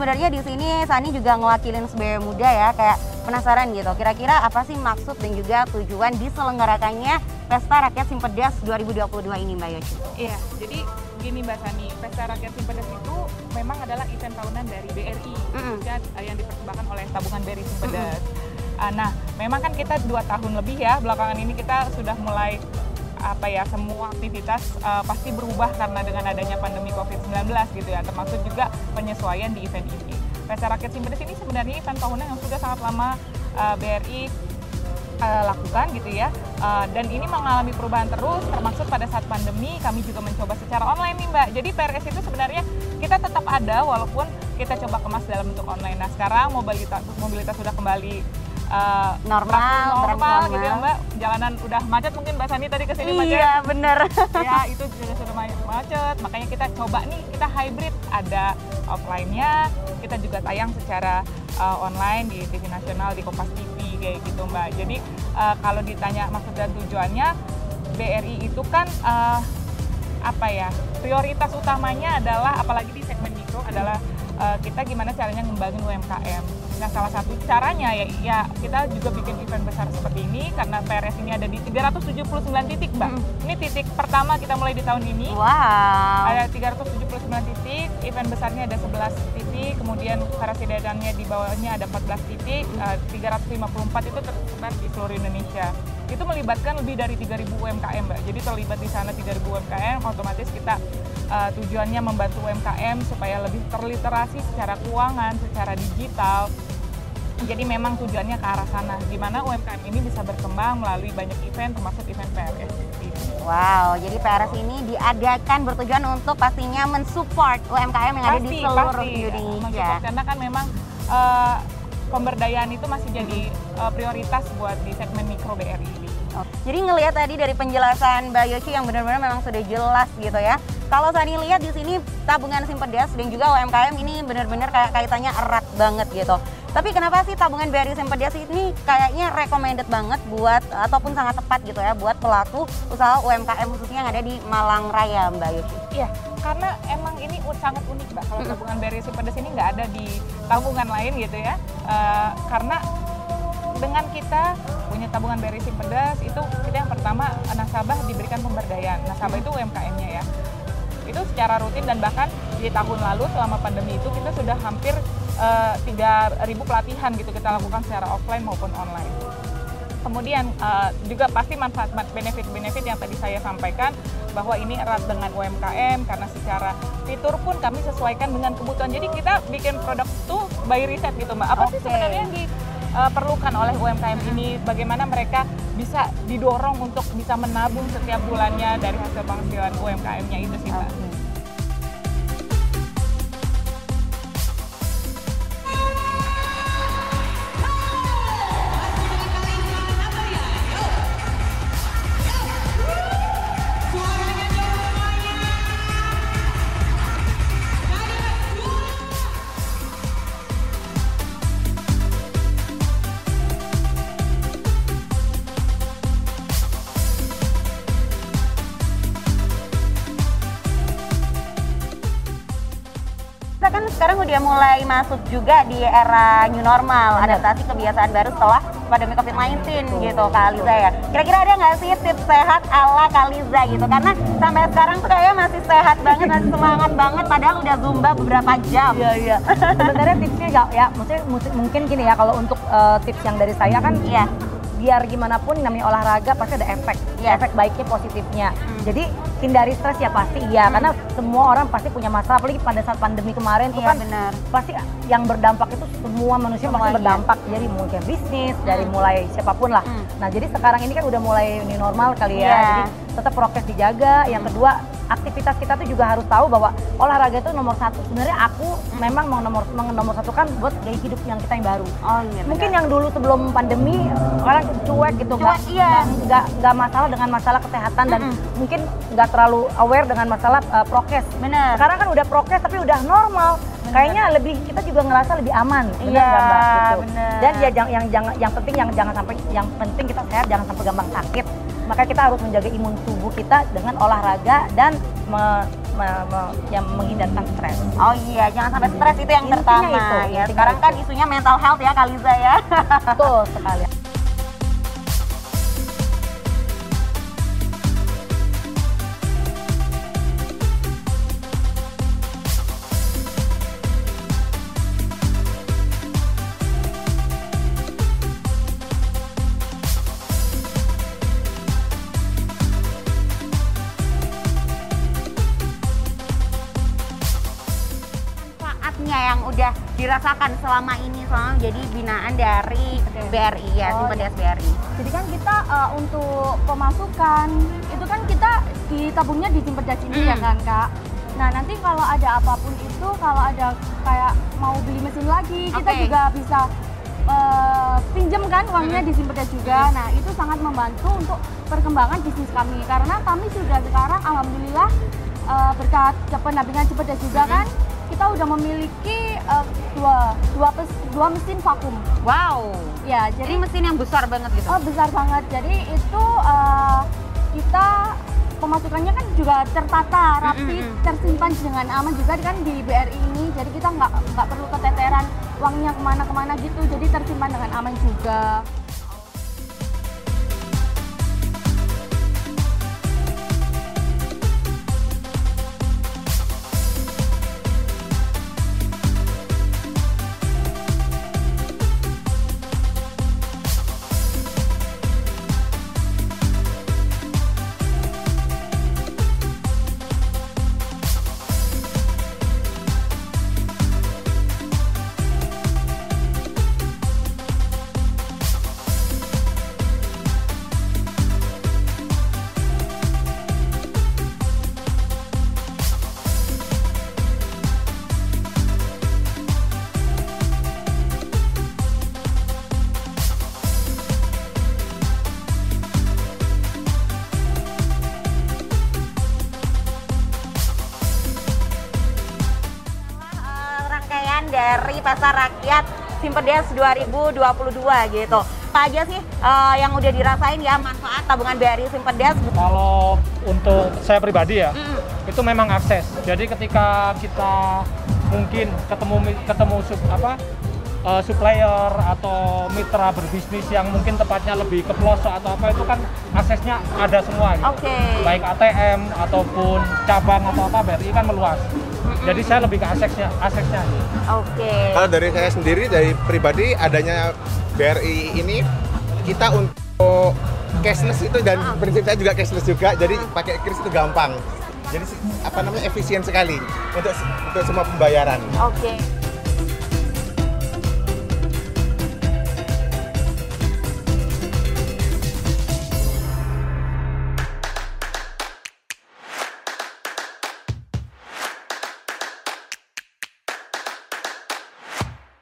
sebenarnya di sini Sani juga ngewakilin SBW Muda ya, kayak penasaran gitu. Kira-kira apa sih maksud dan juga tujuan diselenggarakannya Pesta Rakyat Simpedas 2022 ini, Mbak Yoshi? Iya, jadi gini Mbak Sani, Pesta Rakyat Simpedas itu memang adalah event tahunan dari BRI, yang dipersembahkan oleh Tabungan BRI Simpedas. Nah, memang kan kita 2 tahun lebih ya, belakangan ini kita sudah mulai semua aktivitas pasti berubah karena dengan adanya pandemi COVID-19 gitu ya, termasuk juga penyesuaian di event ini. Pesta Rakyat Simpedas ini sebenarnya event tahunan yang sudah sangat lama BRI lakukan gitu ya, dan ini mengalami perubahan terus, termasuk pada saat pandemi kami juga mencoba secara online nih Mbak. Jadi PRS itu sebenarnya kita tetap ada walaupun kita coba kemas dalam bentuk online. Nah sekarang mobilitas sudah kembali normal gitu ya Mbak. Jalanan udah macet, mungkin Mbak Sani tadi kesini macet. Iya bener. Ya itu juga sudah macet, makanya kita coba nih, kita hybrid, ada offline-nya, kita juga tayang secara online di TV nasional, di Kompas TV kayak gitu Mbak. Jadi kalau ditanya maksud dan tujuannya, BRI itu kan prioritas utamanya adalah, apalagi di segmen mikro, adalah kita gimana caranya ngembangin UMKM. Nah salah satu caranya ya kita juga bikin event besar seperti ini karena PRS ini ada di 379 titik Mbak. Ini titik pertama kita mulai di tahun ini. Wow. Ada 379 titik, event besarnya ada 11 titik, kemudian karasidedannya di bawahnya ada 14 titik, 354 itu tersebar di seluruh Indonesia. Itu melibatkan lebih dari 3.000 UMKM Mbak. Jadi terlibat di sana 3.000 UMKM, otomatis kita tujuannya membantu UMKM supaya lebih terliterasi secara keuangan, secara digital. Jadi memang tujuannya ke arah sana, di mana UMKM ini bisa berkembang melalui banyak event, termasuk event PRS. Wow, jadi PRS ini diadakan bertujuan untuk pastinya mensupport UMKM yang ada di seluruh Indonesia. Karena kan memang pemberdayaan itu masih jadi prioritas buat di segmen mikro BRI ini. Jadi ngelihat tadi dari penjelasan Mbak Yoshi yang benar-benar memang sudah jelas gitu ya. Kalau Sani lihat di sini tabungan Simpedas dan juga UMKM ini benar-benar kayak kaitannya erat banget gitu. Tapi kenapa sih tabungan BRI Simpedas ini kayaknya recommended banget buat ataupun sangat tepat gitu ya buat pelaku usaha UMKM khususnya yang ada di Malang Raya, Mbak Yoshi? Iya, karena emang ini sangat unik Mbak. Kalau tabungan BRI Simpedas ini nggak ada di tabungan lain gitu ya. Karena dengan kita punya tabungan BRI Simpedas itu kita yang pertama nasabah diberikan pemberdayaan. Nasabah itu UMKM-nya ya. Itu secara rutin dan bahkan di tahun lalu selama pandemi itu kita sudah hampir 3.000 pelatihan gitu kita lakukan secara offline maupun online. Kemudian juga pasti manfaat benefit-benefit yang tadi saya sampaikan bahwa ini erat dengan UMKM karena secara fitur pun kami sesuaikan dengan kebutuhan. Jadi kita bikin produk itu by riset gitu Mbak. Apa sih sebenarnya yang diperlukan oleh UMKM ini? Bagaimana mereka bisa didorong untuk bisa menabung setiap bulannya dari hasil penghasilan UMKM-nya itu sih Mbak. Kita kan sekarang udah mulai masuk juga di era new normal, adaptasi kebiasaan baru setelah pandemi COVID-19 gitu Kak Aliza ya. Kira-kira ada nggak sih tips sehat ala Kak Aliza gitu? Karena sampai sekarang tuh kayaknya masih sehat banget, masih semangat banget padahal udah zumba beberapa jam. Iya. Sebenarnya tipsnya ya maksudnya mungkin gini ya, kalau untuk tips yang dari saya kan biar gimana pun namanya olahraga pasti ada efek baiknya, positifnya. Jadi hindari stres ya pasti karena semua orang pasti punya masalah, apalagi pada saat pandemi kemarin tuh kan pasti yang berdampak itu semua manusia pasti berdampak, jadi mungkin bisnis dari mulai siapapun lah. Nah jadi sekarang ini kan udah mulai new normal kali ya, jadi tetap prokes dijaga. Yang kedua, aktivitas kita tuh juga harus tahu bahwa olahraga itu nomor satu. Sebenarnya aku memang mau nomor satu kan buat gaya hidup yang kita yang baru. Mungkin yang dulu sebelum pandemi orang cuek gitu, nggak masalah dengan masalah kesehatan dan mungkin nggak terlalu aware dengan masalah prokes. Bener. Sekarang kan udah prokes tapi udah normal. kayaknya lebih kita juga ngerasa lebih aman, benar Iya, nggak, Mbak? Gitu. bener. Dan ya yang penting jangan sampai, yang penting kita sehat, jangan sampai gampang sakit. Maka kita harus menjaga imun tubuh kita dengan olahraga dan yang menghindarkan stres. Oh iya, jangan sampai stres, itu yang Intinya pertama itu, ya. intinya Sekarang itu. kan isunya mental health ya Kaliza ya. Betul sekali. Manfaatnya yang udah dirasakan selama ini selama jadi binaan dari BRI ya, Oh, Simpedes BRI. Jadi kan kita untuk pemasukan itu kan kita ditabungnya di Simpedes ini ya kan Kak. Nah nanti kalau ada apapun itu, kalau ada kayak mau beli mesin lagi, kita Oke. juga bisa pinjam kan uangnya di Simpedes juga. Nah itu sangat membantu untuk perkembangan bisnis kami karena kami sudah sekarang alhamdulillah berkat pendampingan Simpedes juga kan kita udah memiliki dua mesin vakum. Wow. Ya Jadi jadi mesin yang besar banget gitu. oh besar banget. Jadi itu kita pemasukannya kan juga tertata, rapi, tersimpan dengan aman juga kan di BRI ini. Jadi kita nggak perlu keteteran uangnya kemana-kemana gitu. Jadi tersimpan dengan aman juga. Rangkaian dari Pasar Rakyat Simpedes 2022 gitu. Apa aja sih yang udah dirasain ya manfaat tabungan BRI Simpedes? Kalau untuk saya pribadi ya, itu memang akses. Jadi ketika kita mungkin ketemu supplier atau mitra berbisnis yang mungkin tepatnya lebih ke pelosok atau apa, itu kan aksesnya ada semua gitu. Oke. Baik ATM ataupun cabang atau apa, BRI kan meluas. Jadi saya lebih ke aksesnya. Oke. Kalau dari saya sendiri, dari pribadi, adanya BRI ini kita untuk cashless itu, dan prinsip saya juga cashless juga, jadi pakai kris itu gampang. Jadi efisien sekali untuk semua pembayaran. Oke.